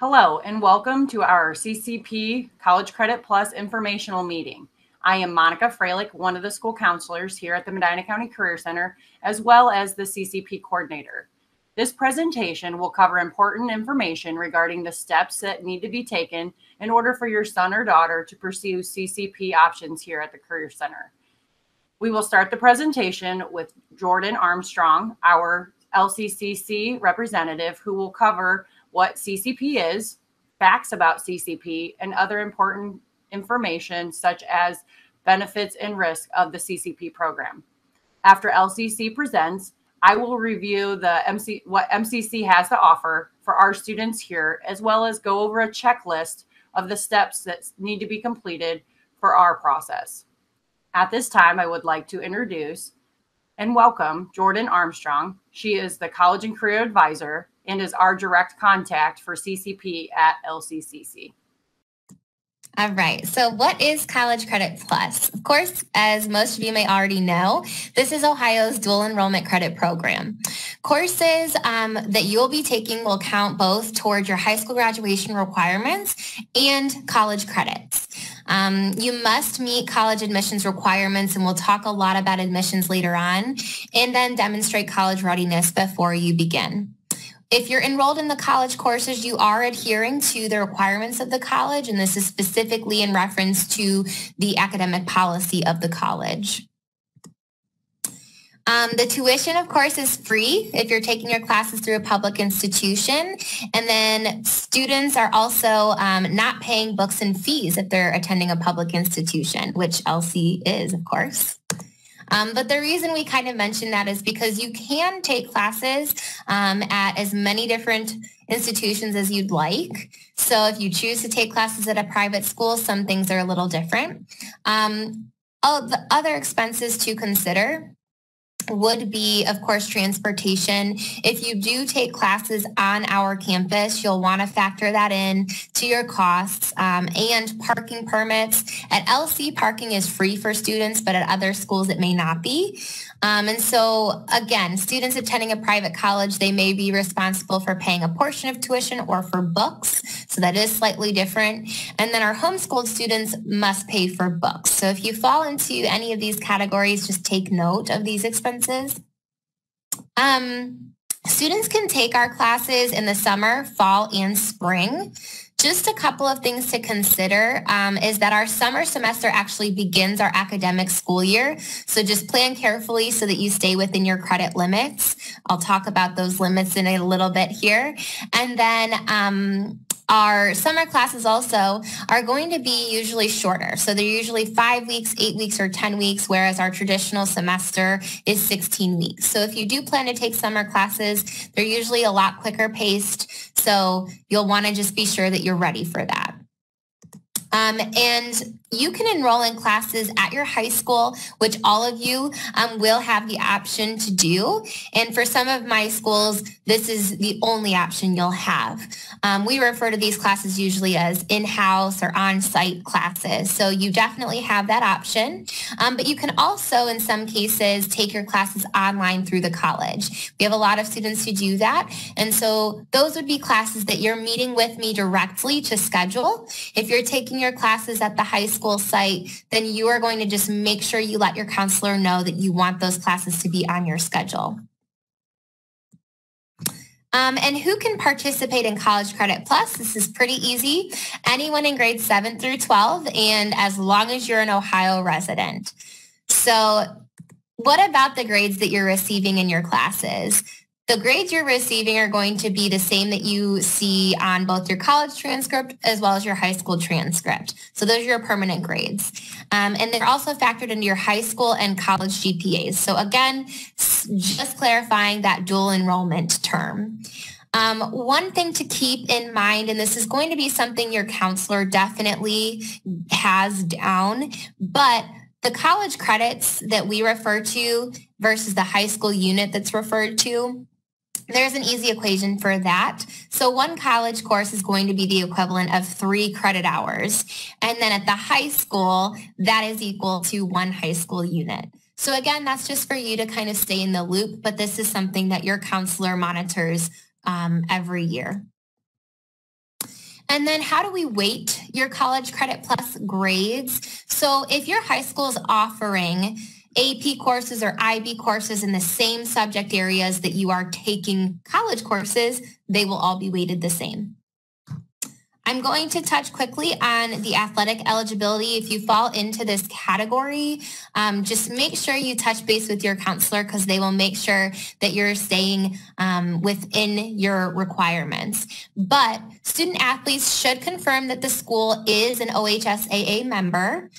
Hello and welcome to our CCP College Credit Plus informational meeting. I am Monica Freilich, one of the school counselors here at the Medina County Career Center, as well as the CCP coordinator. This presentation will cover important information regarding the steps that need to be taken in order for your son or daughter to pursue CCP options here at the Career Center. We will start the presentation with Jordan Armstrong, our LCCC representative, who will cover what CCP is, facts about CCP, and other important information such as benefits and risk of the CCP program. After LCC presents, I will review what MCC has to offer for our students here, as well as go over a checklist of the steps that need to be completed for our process. At this time, I would like to introduce and welcome Jordan Armstrong. She is the College and Career Advisor and is our direct contact for CCP at LCCC. All right, so what is College Credit Plus? Of course, as most of you may already know, this is Ohio's dual enrollment credit program. Courses that you'll be taking will count both towards your high school graduation requirements and college credits. You must meet college admissions requirements, and we'll talk a lot about admissions later on, and then demonstrate college readiness before you begin. If you're enrolled in the college courses, you are adhering to the requirements of the college, and this is specifically in reference to the academic policy of the college. The tuition, of course, is free if you're taking your classes through a public institution. And then students are also not paying books and fees if they're attending a public institution, which LC is, of course. But the reason we kind of mention that is because you can take classes at as many different institutions as you'd like. So if you choose to take classes at a private school, some things are a little different. The other expenses to consider would be, of course, transportation. If you do take classes on our campus, you'll want to factor that in to your costs, and parking permits. At LC, parking is free for students, but at other schools it may not be. And so, again, students attending a private college, they may be responsible for paying a portion of tuition or for books. So that is slightly different. And then our homeschooled students must pay for books. So if you fall into any of these categories, just take note of these expenses. Students can take our classes in the summer, fall, and spring. Just a couple of things to consider is that our summer semester actually begins our academic school year. So just plan carefully so that you stay within your credit limits. I'll talk about those limits in a little bit here. And then our summer classes also are going to be usually shorter. So they're usually 5 weeks, 8 weeks, or 10 weeks, whereas our traditional semester is 16 weeks. So if you do plan to take summer classes, they're usually a lot quicker paced. So you'll want to just be sure that you're ready for that. And you can enroll in classes at your high school, which all of you will have the option to do. And for some of my schools, this is the only option you'll have. We refer to these classes usually as in-house or on-site classes. So you definitely have that option. But you can also, in some cases, take your classes online through the college. We have a lot of students who do that. And so those would be classes that you're meeting with me directly to schedule. If you're taking your classes at the high school site, then you are going to just make sure you let your counselor know that you want those classes to be on your schedule. And who can participate in College Credit Plus? This is pretty easy. Anyone in grades 7 through 12, and as long as you're an Ohio resident. So what about the grades that you're receiving in your classes? The grades you're receiving are going to be the same that you see on both your college transcript as well as your high school transcript. So those are your permanent grades. And they're also factored into your high school and college GPAs. So again, just clarifying that dual enrollment term. One thing to keep in mind, and this is going to be something your counselor definitely has down, but the college credits that we refer to versus the high school unit that's referred to, there's an easy equation for that. So one college course is going to be the equivalent of 3 credit hours. And then at the high school, that is equal to 1 high school unit. So again, that's just for you to kind of stay in the loop, but this is something that your counselor monitors every year. And then how do we weight your College Credit Plus grades? So if your high school is offering AP courses or IB courses in the same subject areas that you are taking college courses, they will all be weighted the same. I'm going to touch quickly on the athletic eligibility. If you fall into this category, just make sure you touch base with your counselor because they will make sure that you're staying within your requirements. But student athletes should confirm that the school is an OHSAA member.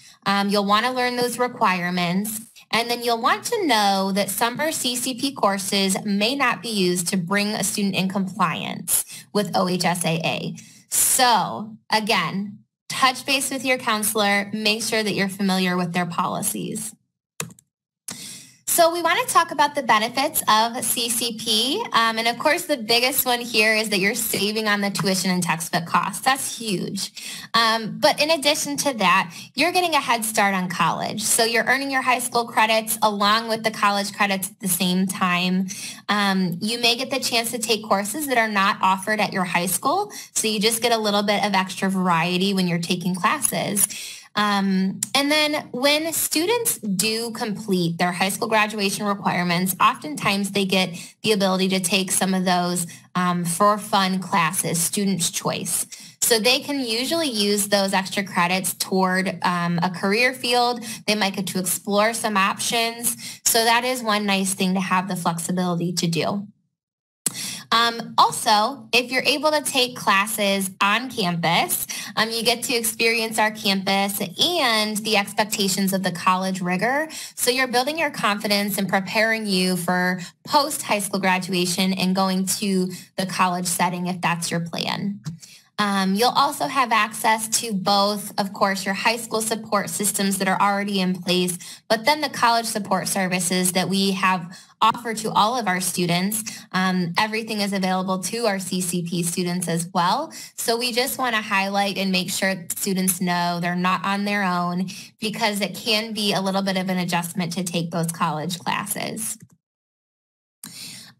You'll want to learn those requirements. And then you'll want to know that summer CCP courses may not be used to bring a student in compliance with OHSAA. So again, touch base with your counselor, make sure that you're familiar with their policies. So we want to talk about the benefits of CCP. And of course, the biggest one here is that you're saving on the tuition and textbook costs. That's huge. But in addition to that, you're getting a head start on college. So you're earning your high school credits along with the college credits at the same time. You may get the chance to take courses that are not offered at your high school. So you just get a little bit of extra variety when you're taking classes. And then when students do complete their high school graduation requirements, oftentimes they get the ability to take some of those for fun classes, student's choice. So they can usually use those extra credits toward a career field. They might get to explore some options. So that is one nice thing to have the flexibility to do. Also, if you're able to take classes on campus, you get to experience our campus and the expectations of the college rigor. So you're building your confidence and preparing you for post-high school graduation and going to the college setting if that's your plan. You'll also have access to both, of course, your high school support systems that are already in place, but then the college support services that we have offered to all of our students. Everything is available to our CCP students as well. So we just want to highlight and make sure students know they're not on their own because it can be a little bit of an adjustment to take those college classes.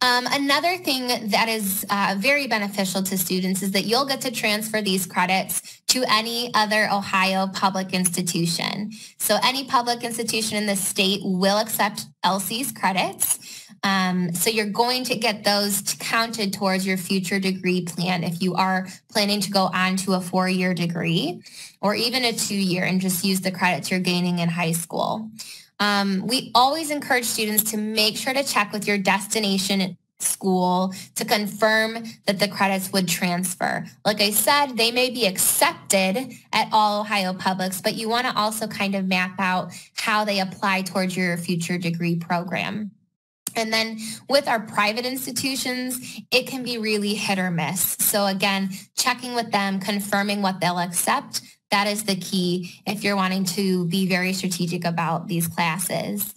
Another thing that is very beneficial to students is that you'll get to transfer these credits to any other Ohio public institution. So any public institution in the state will accept LC's credits. So you're going to get those counted towards your future degree plan if you are planning to go on to a 4-year degree or even a 2-year and just use the credits you're gaining in high school. We always encourage students to make sure to check with your destination school to confirm that the credits would transfer. Like I said, they may be accepted at all Ohio publics, but you want to also kind of map out how they apply towards your future degree program. And then with our private institutions, it can be really hit or miss. So again, checking with them, confirming what they'll accept, that is the key if you're wanting to be very strategic about these classes.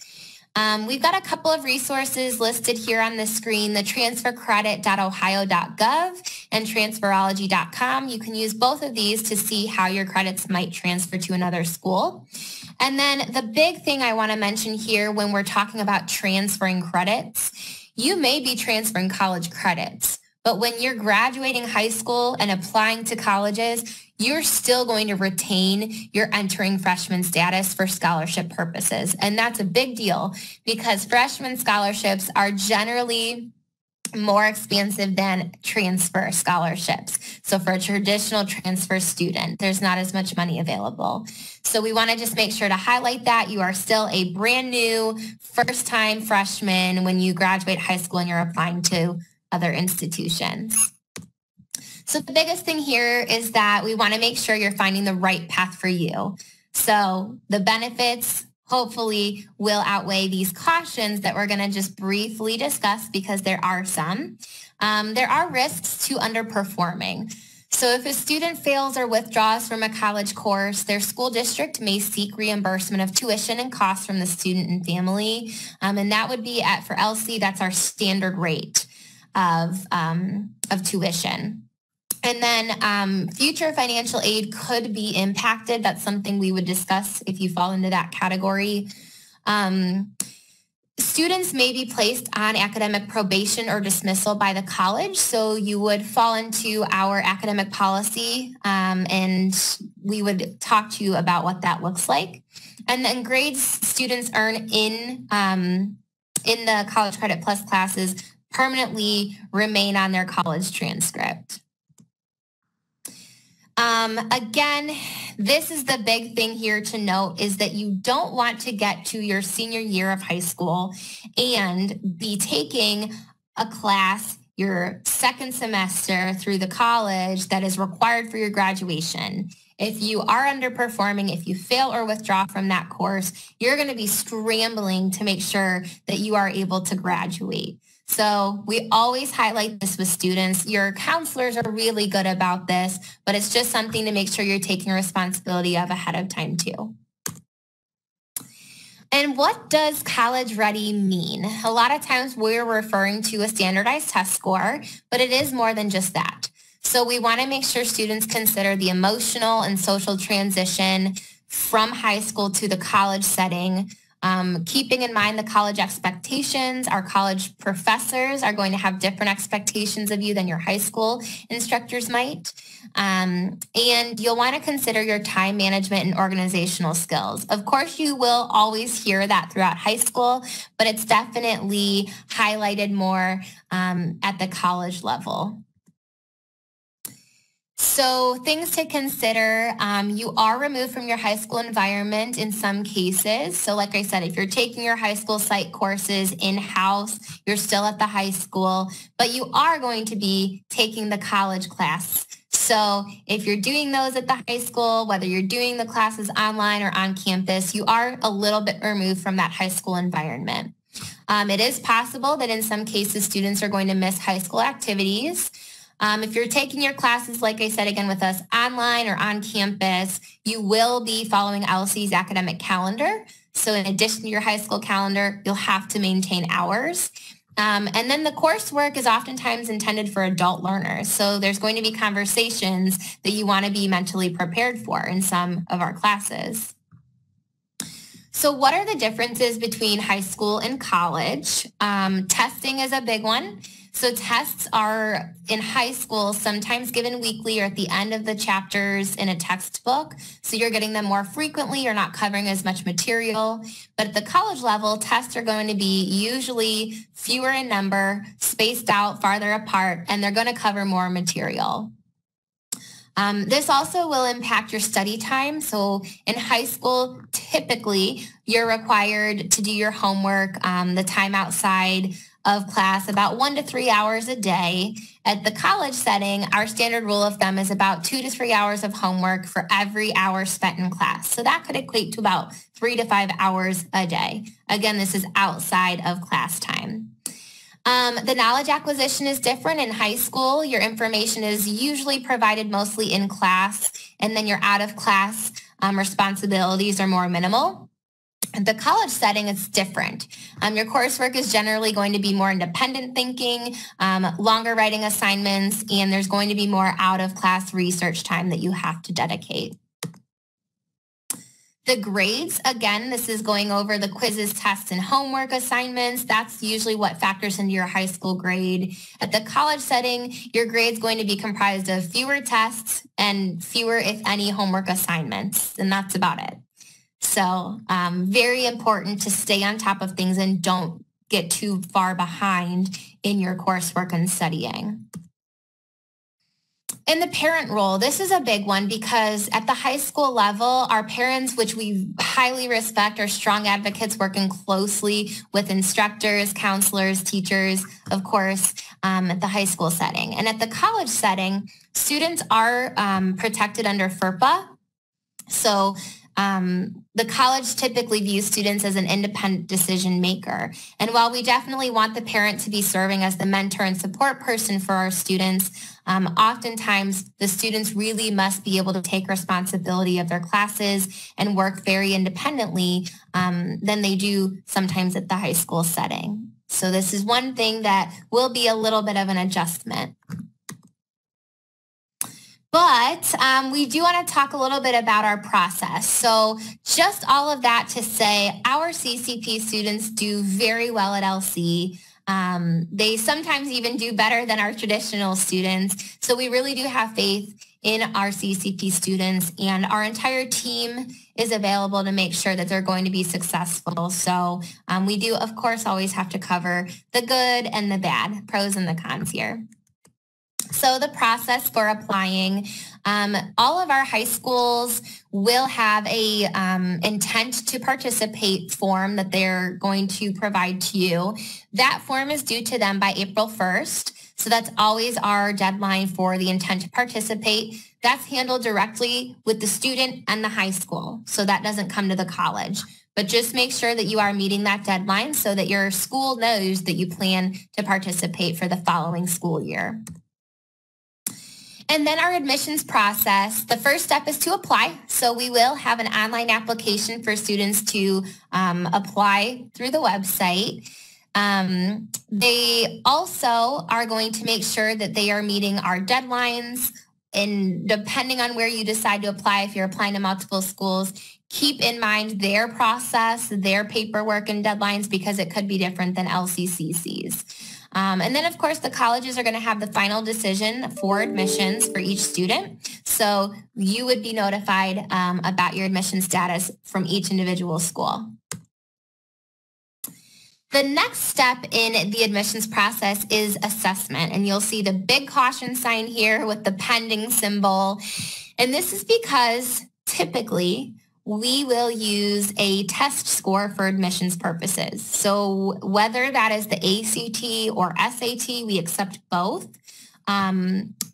We've got a couple of resources listed here on the screen, the transfercredit.ohio.gov and transferology.com. You can use both of these to see how your credits might transfer to another school. And then the big thing I want to mention here when we're talking about transferring credits, you may be transferring college credits, but when you're graduating high school and applying to colleges, you're still going to retain your entering freshman status for scholarship purposes. And that's a big deal because freshman scholarships are generally more expensive than transfer scholarships. So for a traditional transfer student, there's not as much money available. So we want to just make sure to highlight that you are still a brand new first-time freshman when you graduate high school and you're applying to other institutions. So the biggest thing here is that we want to make sure you're finding the right path for you. So the benefits hopefully will outweigh these cautions that we're going to just briefly discuss because there are some. There are risks to underperforming. So if a student fails or withdraws from a college course, their school district may seek reimbursement of tuition and costs from the student and family. And that would be for LC, that's our standard rate of tuition. And then future financial aid could be impacted. That's something we would discuss if you fall into that category. Students may be placed on academic probation or dismissal by the college, so you would fall into our academic policy, and we would talk to you about what that looks like. And then grades students earn in the College Credit Plus classes permanently remain on their college transcript. Again, this is the big thing here to note, is that you don't want to get to your senior year of high school and be taking a class your second semester through the college that is required for your graduation. If you are underperforming, if you fail or withdraw from that course, you're going to be scrambling to make sure that you are able to graduate. So we always highlight this with students. Your counselors are really good about this, but it's just something to make sure you're taking responsibility of ahead of time too. And what does college ready mean? A lot of times we're referring to a standardized test score, but it is more than just that. So we want to make sure students consider the emotional and social transition from high school to the college setting, keeping in mind the college expectations. Our college professors are going to have different expectations of you than your high school instructors might. And you'll want to consider your time management and organizational skills. Of course, you will always hear that throughout high school, but it's definitely highlighted more at the college level. So things to consider, you are removed from your high school environment in some cases. So like I said, if you're taking your high school psych courses in-house, you're still at the high school, but you are going to be taking the college class. So if you're doing those at the high school, whether you're doing the classes online or on campus, you are a little bit removed from that high school environment. It is possible that in some cases, students are going to miss high school activities. If you're taking your classes, like I said, again, with us online or on campus, you will be following LC's academic calendar. So in addition to your high school calendar, you'll have to maintain hours. And then the coursework is oftentimes intended for adult learners. So there's going to be conversations that you want to be mentally prepared for in some of our classes. So what are the differences between high school and college? Testing is a big one. So tests are in high school sometimes given weekly or at the end of the chapters in a textbook. So you're getting them more frequently. You're not covering as much material. But at the college level, tests are going to be usually fewer in number, spaced out farther apart, and they're going to cover more material. This also will impact your study time. So in high school, typically, you're required to do your homework, the time outside of class, about 1 to 3 hours a day. At the college setting, our standard rule of thumb is about 2 to 3 hours of homework for every hour spent in class. So that could equate to about 3 to 5 hours a day. Again, this is outside of class time. The knowledge acquisition is different. In high school, your information is usually provided mostly in class, and then your out of class responsibilities are more minimal. The college setting is different. Your coursework is generally going to be more independent thinking, longer writing assignments, and there's going to be more out-of-class research time that you have to dedicate. The grades, again, this is going over the quizzes, tests, and homework assignments. That's usually what factors into your high school grade. At the college setting, your grade's going to be comprised of fewer tests and fewer, if any, homework assignments, and that's about it. So very important to stay on top of things and don't get too far behind in your coursework and studying. And the parent role, this is a big one because at the high school level, our parents, which we highly respect, are strong advocates working closely with instructors, counselors, teachers, of course, at the high school setting. And at the college setting, students are protected under FERPA. So the college typically views students as an independent decision maker. And while we definitely want the parent to be serving as the mentor and support person for our students, oftentimes the students really must be able to take responsibility of their classes and work very independently than they do sometimes at the high school setting. So this is one thing that will be a little bit of an adjustment. But we do want to talk a little bit about our process. So just all of that to say, our CCP students do very well at LC. They sometimes even do better than our traditional students. So we really do have faith in our CCP students, and our entire team is available to make sure that they're going to be successful. So we do, of course, always have to cover the good and the bad, pros and the cons here. So the process for applying, all of our high schools will have a intent to participate form that they're going to provide to you. That form is due to them by April 1st. So that's always our deadline for the intent to participate. That's handled directly with the student and the high school. So that doesn't come to the college. But just make sure that you are meeting that deadline so that your school knows that you plan to participate for the following school year. And then our admissions process, the first step is to apply. So we will have an online application for students to apply through the website. They also are going to make sure that they are meeting our deadlines. And depending on where you decide to apply, if you're applying to multiple schools, keep in mind their process, their paperwork and deadlines, because it could be different than LCCC's. And then, of course, the colleges are going to have the final decision for admissions for each student. So you would be notified about your admission status from each individual school. The next step in the admissions process is assessment. And you'll see the big caution sign here with the pending symbol. And this is because typically we will use a test score for admissions purposes. So whether that is the ACT or SAT, we accept both.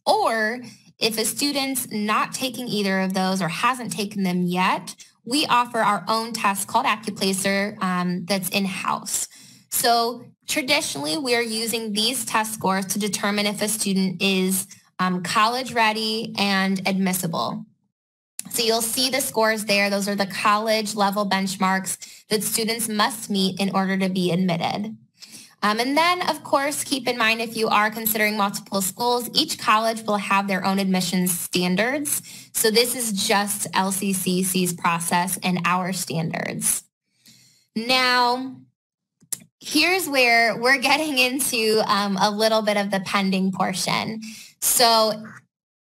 Or if a student's not taking either of those or hasn't taken them yet, we offer our own test called AccuPlacer that's in-house. So traditionally, we're using these test scores to determine if a student is college ready and admissible. So you'll see the scores there. Those are the college level benchmarks that students must meet in order to be admitted. And then, of course, keep in mind if you are considering multiple schools, each college will have their own admissions standards. So this is just LCCC's process and our standards. Now, here's where we're getting into a little bit of the pending portion. So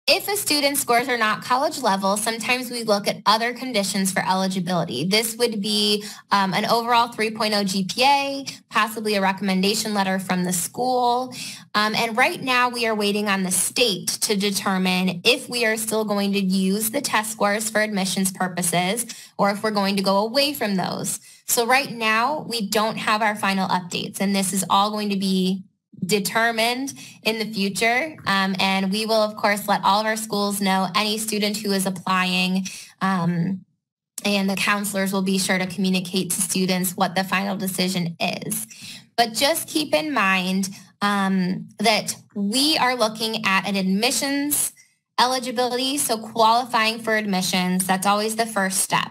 if a student's scores are not college level, sometimes we look at other conditions for eligibility. This would be an overall 3.0 GPA, possibly a recommendation letter from the school. And right now we are waiting on the state to determine if we are still going to use the test scores for admissions purposes or if we're going to go away from those. So right now we don't have our final updates, and this is all going to be determined in the future. And we will, of course, let all of our schools know any student who is applying, and the counselors will be sure to communicate to students what the final decision is. But just keep in mind that we are looking at an admissions eligibility, so qualifying for admissions, that's always the first step.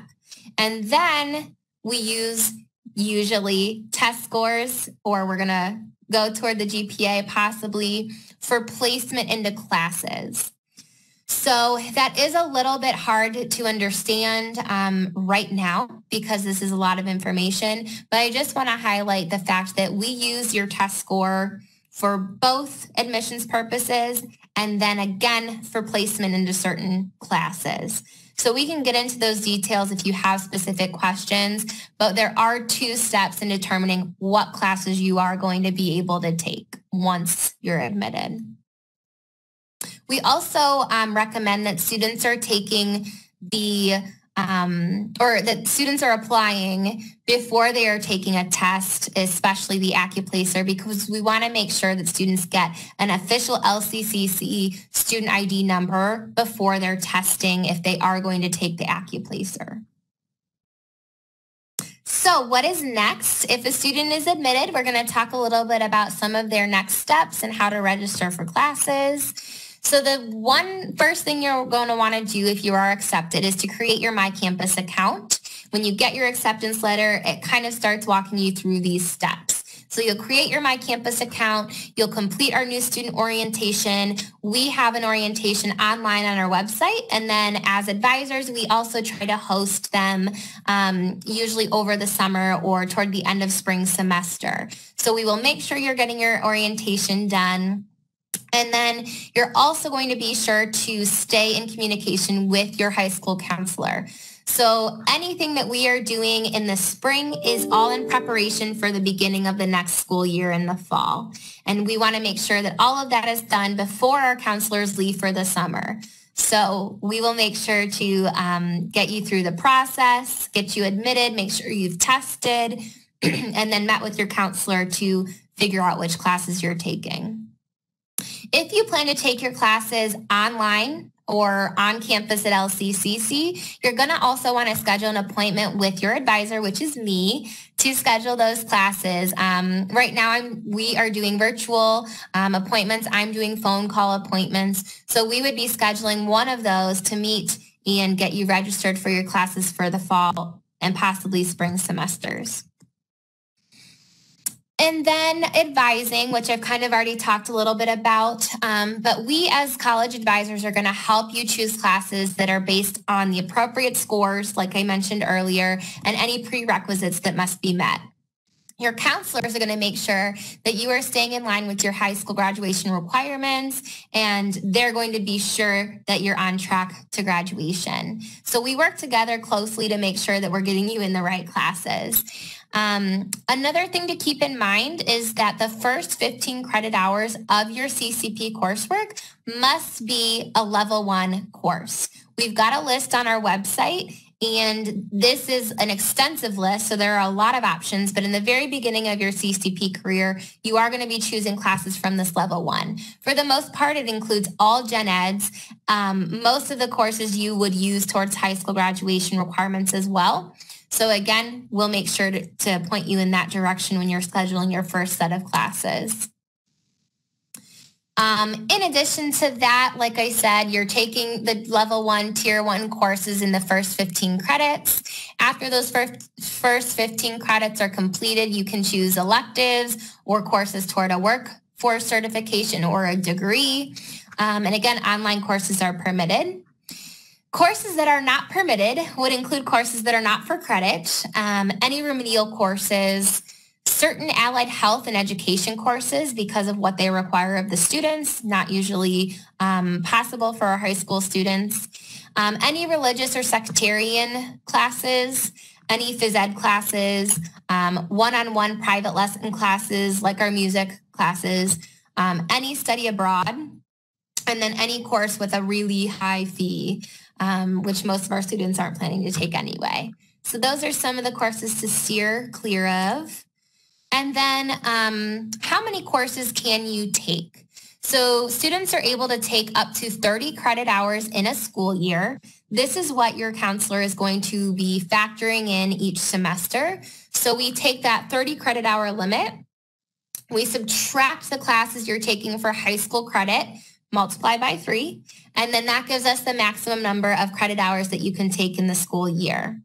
And then we use usually test scores, or we're going to go toward the GPA possibly for placement into classes. So that is a little bit hard to understand right now because this is a lot of information, but I just want to highlight the fact that we use your test score for both admissions purposes and then again for placement into certain classes. So we can get into those details if you have specific questions, but there are 2 steps in determining what classes you are going to be able to take once you're admitted. We also recommend that students are taking or that students are applying before they are taking a test, especially the AccuPlacer, because we want to make sure that students get an official LCCC student ID number before they're testing if they are going to take the AccuPlacer. So what is next? If a student is admitted, we're going to talk a little bit about some of their next steps and how to register for classes. So the first thing you're going to want to do if you are accepted is to create your My Campus account. When you get your acceptance letter, it kind of starts walking you through these steps. So you'll create your My Campus account. You'll complete our new student orientation. We have an orientation online on our website. And then as advisors, we also try to host them usually over the summer or toward the end of spring semester. So we will make sure you're getting your orientation done. And then you're also going to be sure to stay in communication with your high school counselor. So anything that we are doing in the spring is all in preparation for the beginning of the next school year in the fall. And we want to make sure that all of that is done before our counselors leave for the summer. So we will make sure to get you through the process, get you admitted, make sure you've tested, and then met with your counselor to figure out which classes you're taking. If you plan to take your classes online or on campus at LCCC, you're going to also want to schedule an appointment with your advisor, which is me, to schedule those classes. Right now, we are doing virtual appointments. I'm doing phone call appointments. So we would be scheduling one of those to meet and get you registered for your classes for the fall and possibly spring semesters. And then advising, which I've kind of already talked a little bit about, but we as college advisors are going to help you choose classes that are based on the appropriate scores, like I mentioned earlier, and any prerequisites that must be met. Your counselors are going to make sure that you are staying in line with your high school graduation requirements, and they're going to be sure that you're on track to graduation. So we work together closely to make sure that we're getting you in the right classes. Another thing to keep in mind is that the first 15 credit hours of your CCP coursework must be a level 1 course. We've got a list on our website, and this is an extensive list, so there are a lot of options, but in the very beginning of your CCP career, you are going to be choosing classes from this level 1. For the most part, it includes all gen eds, most of the courses you would use towards high school graduation requirements as well. So again, we'll make sure to point you in that direction when you're scheduling your first set of classes. In addition to that, like I said, you're taking the level 1, tier 1 courses in the first 15 credits. After those first 15 credits are completed, you can choose electives or courses toward a workforce certification or a degree. And again, online courses are permitted. Courses that are not permitted would include courses that are not for credit, any remedial courses, certain allied health and education courses because of what they require of the students, not usually possible for our high school students, any religious or sectarian classes, any phys ed classes, one-on-one private lesson classes like our music classes, any study abroad, and then any course with a really high fee, which most of our students aren't planning to take anyway. So those are some of the courses to steer clear of. And then how many courses can you take? So students are able to take up to 30 credit hours in a school year. This is what your counselor is going to be factoring in each semester. So we take that 30 credit hour limit. We subtract the classes you're taking for high school credit, multiply by 3, and then that gives us the maximum number of credit hours that you can take in the school year.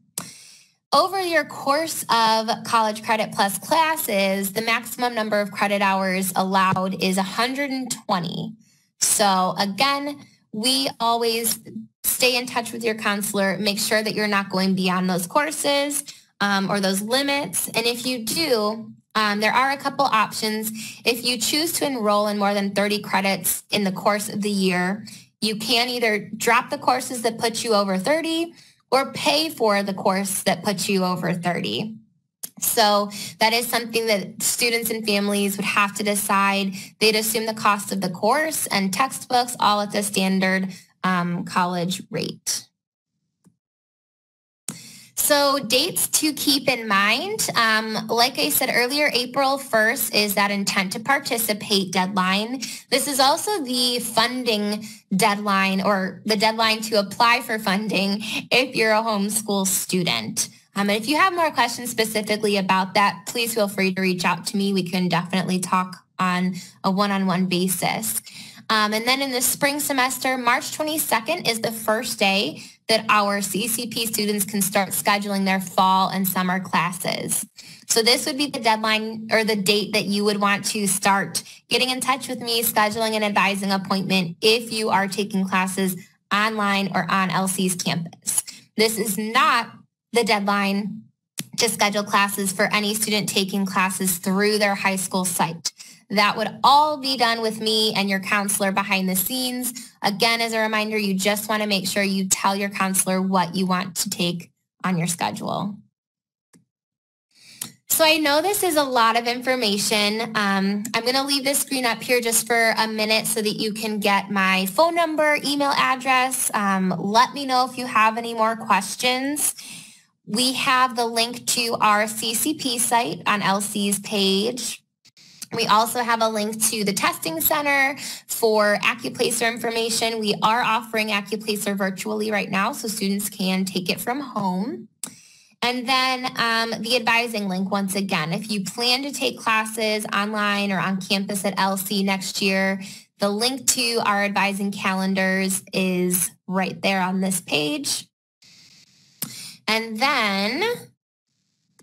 Over your course of College Credit Plus classes, the maximum number of credit hours allowed is 120. So again, we always stay in touch with your counselor, make sure that you're not going beyond those courses or those limits. And if you do, there are a couple options. If you choose to enroll in more than 30 credits in the course of the year, you can either drop the courses that put you over 30 or pay for the course that puts you over 30. So that is something that students and families would have to decide. They'd assume the cost of the course and textbooks all at the standard college rate. So dates to keep in mind, like I said earlier, April 1st is that intent to participate deadline. This is also the funding deadline or the deadline to apply for funding if you're a homeschool student. And if you have more questions specifically about that, please feel free to reach out to me. We can definitely talk on a one-on-one basis. And then in the spring semester, March 22nd is the first day that our CCP students can start scheduling their fall and summer classes. So this would be the deadline or the date that you would want to start getting in touch with me, scheduling an advising appointment if you are taking classes online or on LC's campus. This is not the deadline to schedule classes for any student taking classes through their high school site. That would all be done with me and your counselor behind the scenes. Again, as a reminder, you just want to make sure you tell your counselor what you want to take on your schedule. So I know this is a lot of information. I'm going to leave this screen up here just for a minute so that you can get my phone number, email address. Let me know if you have any more questions. We have the link to our CCP site on LC's page. We also have a link to the testing center for Accuplacer information. We are offering Accuplacer virtually right now, so students can take it from home. And then the advising link, once again, if you plan to take classes online or on campus at LC next year, the link to our advising calendars is right there on this page. And then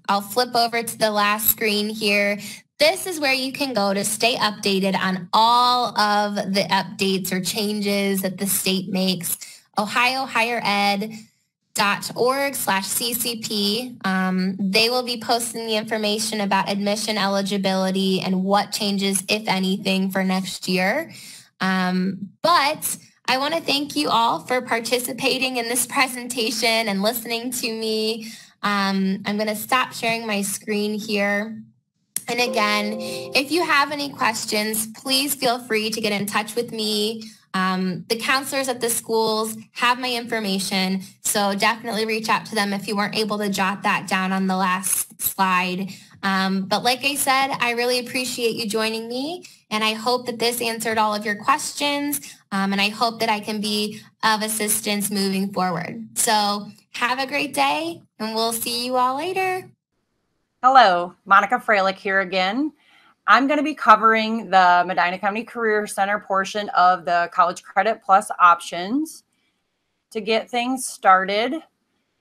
I'll flip over to the last screen here. This is where you can go to stay updated on all of the updates or changes that the state makes. ohiohighered.org/CCP. They will be posting the information about admission eligibility and what changes, if anything, for next year. But I want to thank you all for participating in this presentation and listening to me. I'm going to stop sharing my screen here. And again, if you have any questions, please feel free to get in touch with me. The counselors at the schools have my information, so definitely reach out to them if you weren't able to jot that down on the last slide. But like I said, I really appreciate you joining me, and I hope that this answered all of your questions, and I hope that I can be of assistance moving forward. So have a great day, and we'll see you all later. Hello, Monica Freilich here again. I'm going to be covering the Medina County Career Center portion of the College Credit Plus options. To get things started,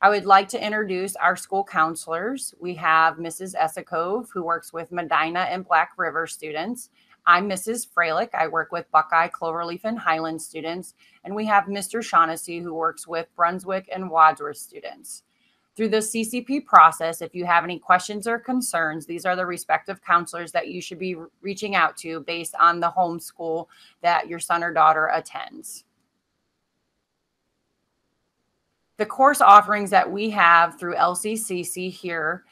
I would like to introduce our school counselors. We have Mrs. Esakove, who works with Medina and Black River students. I'm Mrs. Freilich. I work with Buckeye, Cloverleaf, and Highland students. And we have Mr. Shaughnessy, who works with Brunswick and Wadsworth students. Through the CCP process, if you have any questions or concerns, these are the respective counselors that you should be reaching out to based on the home school that your son or daughter attends. The course offerings that we have through LCCC here,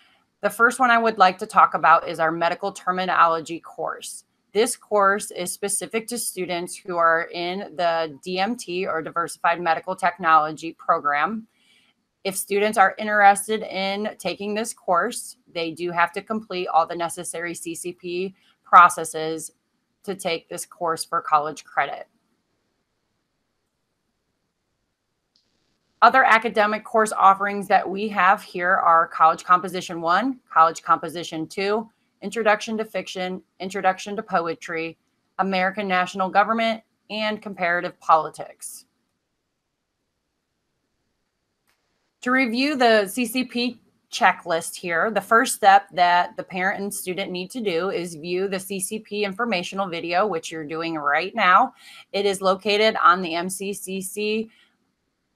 the first one I would like to talk about is our medical terminology course. This course is specific to students who are in the DMT or Diversified Medical Technology program. If students are interested in taking this course, they do have to complete all the necessary CCP processes to take this course for college credit. Other academic course offerings that we have here are College Composition 1, College Composition 2, Introduction to Fiction, Introduction to Poetry, American National Government, and Comparative Politics. To review the CCP checklist here, the first step that the parent and student need to do is view the CCP informational video, which you're doing right now. It is located on the MCCC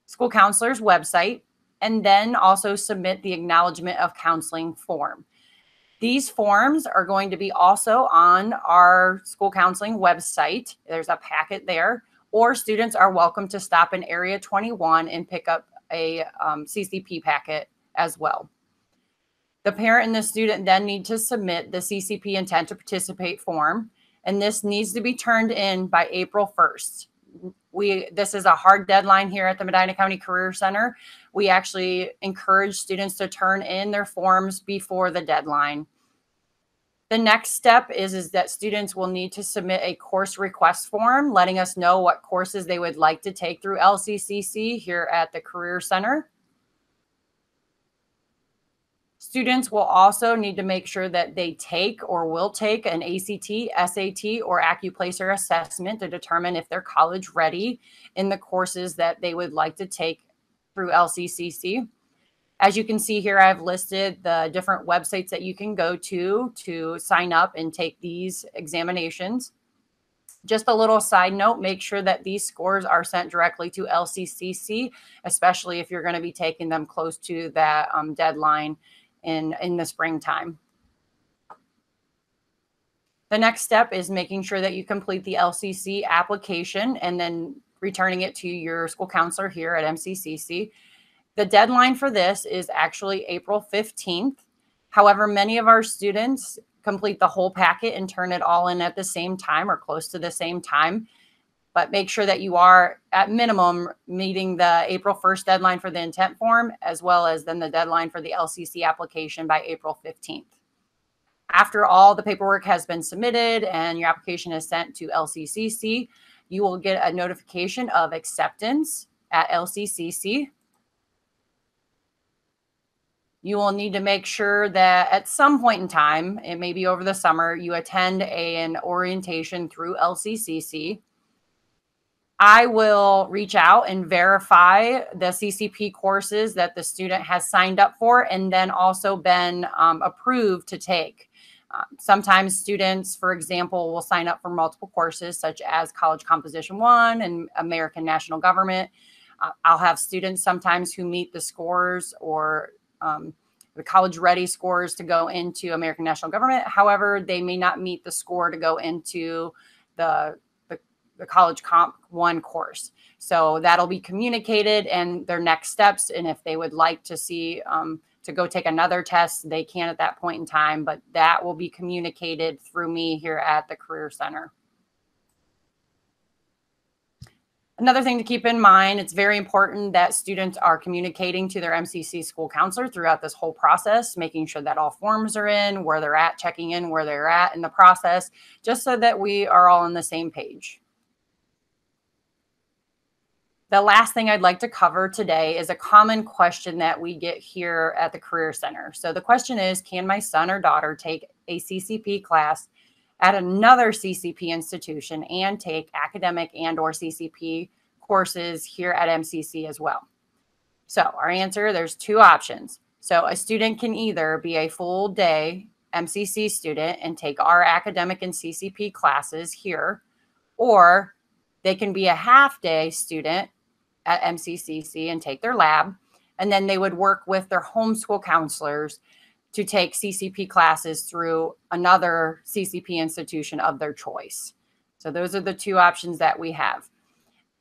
school counselor's website, and then also submit the acknowledgement of counseling form. These forms are going to be also on our school counseling website. There's a packet there, or students are welcome to stop in Area 21 and pick up a CCP packet as well. The parent and the student then need to submit the CCP intent to participate form, and this needs to be turned in by April 1st. This is a hard deadline here at the Medina County Career Center. We actually encourage students to turn in their forms before the deadline. The next step is that students will need to submit a course request form, letting us know what courses they would like to take through LCCC here at the Career Center. Students will also need to make sure that they take or will take an ACT, SAT, or AccuPlacer assessment to determine if they're college ready in the courses that they would like to take through LCCC. As you can see here, I've listed the different websites that you can go to sign up and take these examinations. Just a little side note, make sure that these scores are sent directly to LCCC, especially if you're going to be taking them close to that deadline in the springtime. The next step is making sure that you complete the LCC application and then returning it to your school counselor here at MCCC. The deadline for this is actually April 15th. However, many of our students complete the whole packet and turn it all in at the same time or close to the same time. But make sure that you are at minimum meeting the April 1st deadline for the intent form, as well as then the deadline for the LCC application by April 15th. After all the paperwork has been submitted and your application is sent to LCCC, you will get a notification of acceptance at LCCC. You will need to make sure that at some point in time, it may be over the summer, you attend an orientation through LCCC. I will reach out and verify the CCP courses that the student has signed up for and then also been approved to take. Sometimes students, for example, will sign up for multiple courses such as College Composition 1 and American National Government. I'll have students sometimes who meet the scores or the college ready scores to go into American National Government. However, they may not meet the score to go into the College Comp 1 course. So that'll be communicated and their next steps. And if they would like to see to go take another test, they can at that point in time, but that will be communicated through me here at the Career Center. Another thing to keep in mind, it's very important that students are communicating to their MCC school counselor throughout this whole process, making sure that all forms are in, where they're at, checking in where they're at in the process, just so that we are all on the same page. The last thing I'd like to cover today is a common question that we get here at the Career Center. So the question is, can my son or daughter take a CCP class at another CCP institution and take academic and or CCP courses here at MCC as well? So our answer, there's two options. So a student can either be a full day MCC student and take our academic and CCP classes here, or they can be a half day student at MCCC and take their lab, and then they would work with their homeschool counselors to take CCP classes through another CCP institution of their choice. So those are the two options that we have.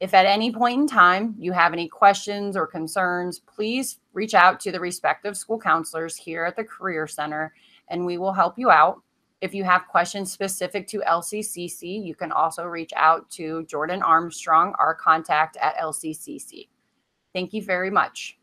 If at any point in time you have any questions or concerns, please reach out to the respective school counselors here at the Career Center, and we will help you out. If you have questions specific to LCCC, you can also reach out to Jordan Armstrong, our contact at LCCC. Thank you very much.